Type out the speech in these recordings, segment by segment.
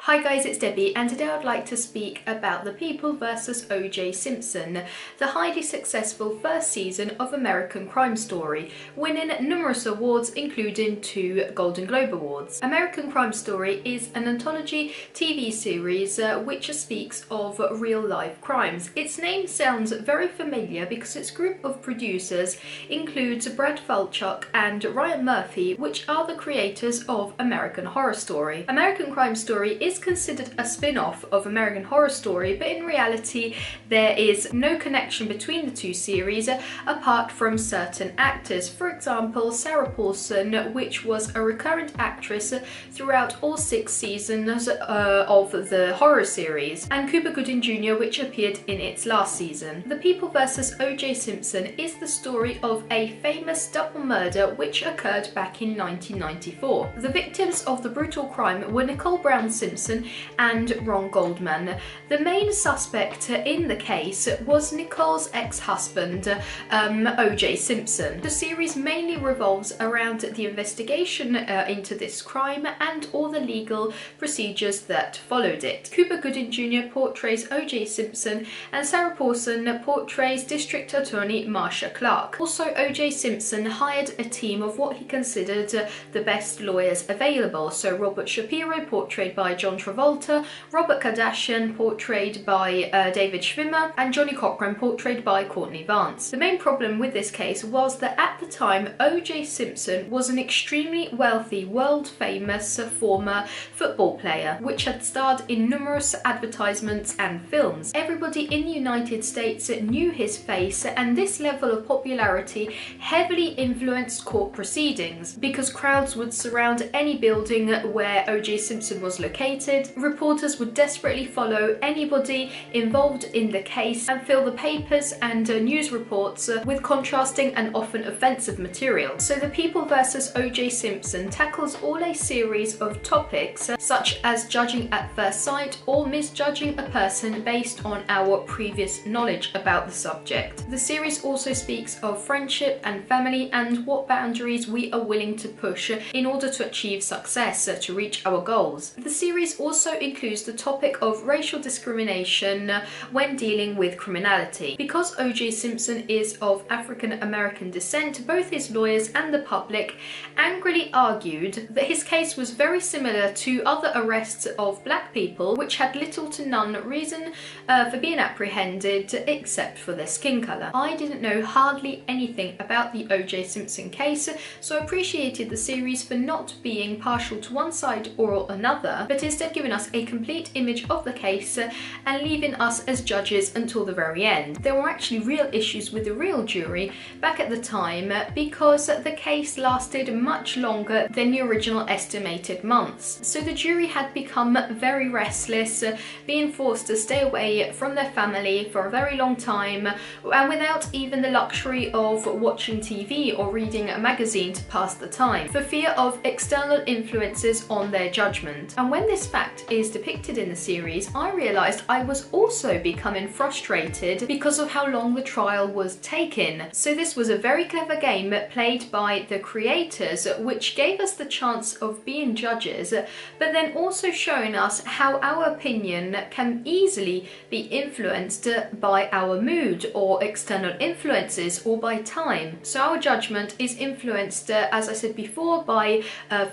Hi guys, it's Debbie, and today I'd like to speak about The People vs. O.J. Simpson, the highly successful first season of American Crime Story, winning numerous awards including 2 Golden Globe Awards. American Crime Story is an anthology TV series which speaks of real-life crimes. Its name sounds very familiar because its group of producers includes Brad Falchuk and Ryan Murphy, which are the creators of American Horror Story. American Crime Story is considered a spin-off of American Horror Story, but in reality there is no connection between the two series apart from certain actors. For example, Sarah Paulson, which was a recurrent actress throughout all 6 seasons of the horror series, and Cuba Gooding Jr., which appeared in its last season. The People vs. O.J. Simpson is the story of a famous double murder which occurred back in 1994. The victims of the brutal crime were Nicole Brown Simpson and Ron Goldman. The main suspect in the case was Nicole's ex-husband, O.J. Simpson. The series mainly revolves around the investigation into this crime and all the legal procedures that followed it. Cuba Gooding Jr. portrays O.J. Simpson and Sarah Paulson portrays District Attorney Marsha Clark. Also, O.J. Simpson hired a team of what he considered the best lawyers available. So Robert Shapiro, portrayed by John Travolta, Robert Kardashian, portrayed by David Schwimmer, and Johnny Cochran, portrayed by Courtney Vance. The main problem with this case was that at the time O.J. Simpson was an extremely wealthy, world-famous former football player, which had starred in numerous advertisements and films. Everybody in the United States knew his face, and this level of popularity heavily influenced court proceedings because crowds would surround any building where O.J. Simpson was located. Reporters would desperately follow anybody involved in the case and fill the papers and news reports with contrasting and often offensive material. So The People vs. O.J. Simpson tackles all a series of topics such as judging at first sight or misjudging a person based on our previous knowledge about the subject. The series also speaks of friendship and family and what boundaries we are willing to push in order to achieve success, to reach our goals. The series also includes the topic of racial discrimination when dealing with criminality. Because O.J. Simpson is of African American descent, both his lawyers and the public angrily argued that his case was very similar to other arrests of black people which had little to none reason for being apprehended except for their skin colour. I didn't know hardly anything about the O.J. Simpson case, so I appreciated the series for not being partial to one side or another, but instead giving us a complete image of the case and leaving us as judges until the very end. There were actually real issues with the real jury back at the time because the case lasted much longer than the original estimated months. So the jury had become very restless, being forced to stay away from their family for a very long time and without even the luxury of watching TV or reading a magazine to pass the time, for fear of external influences on their judgment. And when this fact is depicted in the series, I realised I was also becoming frustrated because of how long the trial was taking. So this was a very clever game played by the creators, which gave us the chance of being judges, but then also showing us how our opinion can easily be influenced by our mood or external influences or by time. So our judgment is influenced, as I said before, by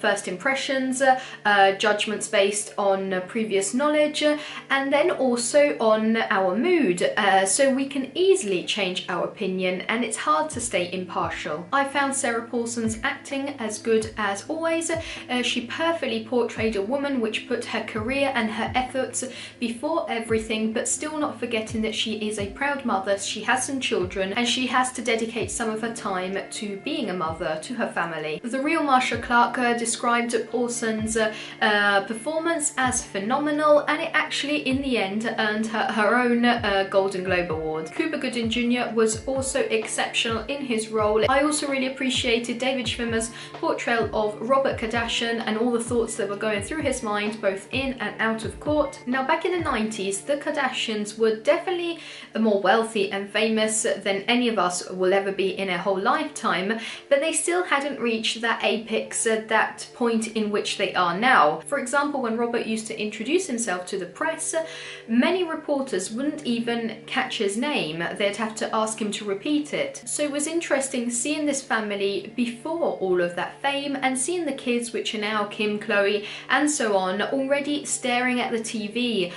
first impressions, judgments based on previous knowledge, and then also on our mood, so we can easily change our opinion and it's hard to stay impartial. I found Sarah Paulson's acting as good as always. She perfectly portrayed a woman which put her career and her efforts before everything, but still not forgetting that she is a proud mother, she has some children, and she has to dedicate some of her time to being a mother to her family. The real Marsha Clark described Paulson's performance as phenomenal, and it actually in the end earned her her own Golden Globe Award. Cuba Gooding Jr. was also exceptional in his role. I also really appreciated David Schwimmer's portrayal of Robert Kardashian and all the thoughts that were going through his mind both in and out of court. Now, back in the 90s, the Kardashians were definitely more wealthy and famous than any of us will ever be in a whole lifetime, but they still hadn't reached that apex, that point in which they are now. For example, when Robert used to introduce himself to the press, many reporters wouldn't even catch his name. They'd have to ask him to repeat it. So it was interesting seeing this family before all of that fame and seeing the kids, which are now Kim, Chloe and so on, already staring at the TV,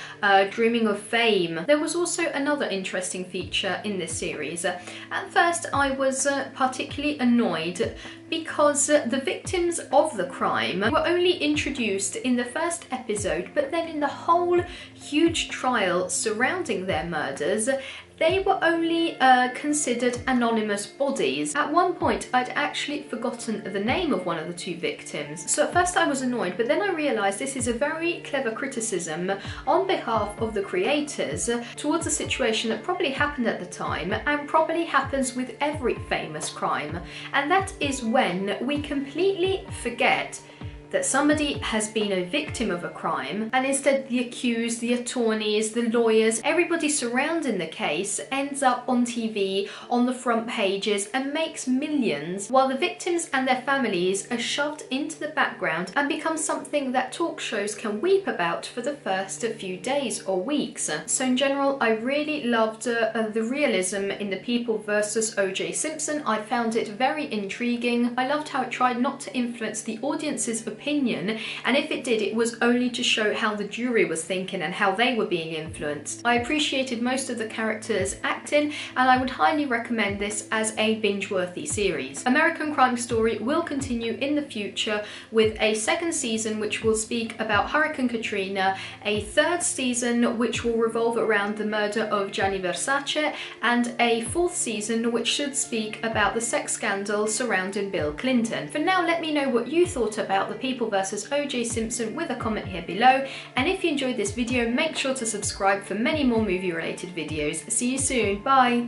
dreaming of fame. There was also another interesting feature in this series. At first I was particularly annoyed because the victims of the crime were only introduced in the first episode, but then in the whole huge trial surrounding their murders, they were only considered anonymous bodies. At one point, I'd actually forgotten the name of one of the two victims. So at first I was annoyed, but then I realised this is a very clever criticism on behalf of the creators towards a situation that probably happened at the time and probably happens with every famous crime. And that is when we completely forget that somebody has been a victim of a crime, and instead the accused, the attorneys, the lawyers, everybody surrounding the case ends up on TV, on the front pages, and makes millions, while the victims and their families are shoved into the background and become something that talk shows can weep about for the first few days or weeks. So in general, I really loved the realism in The People versus O.J. Simpson. I found it very intriguing. I loved how it tried not to influence the audience's opinion, and if it did, it was only to show how the jury was thinking and how they were being influenced. I appreciated most of the characters' acting, and I would highly recommend this as a binge-worthy series. American Crime Story will continue in the future with a second season which will speak about Hurricane Katrina, a third season which will revolve around the murder of Gianni Versace, and a fourth season which should speak about the sex scandal surrounding Bill Clinton. For now, let me know what you thought about The People versus O.J. Simpson with a comment here below, and if you enjoyed this video, make sure to subscribe for many more movie related videos. See you soon, bye!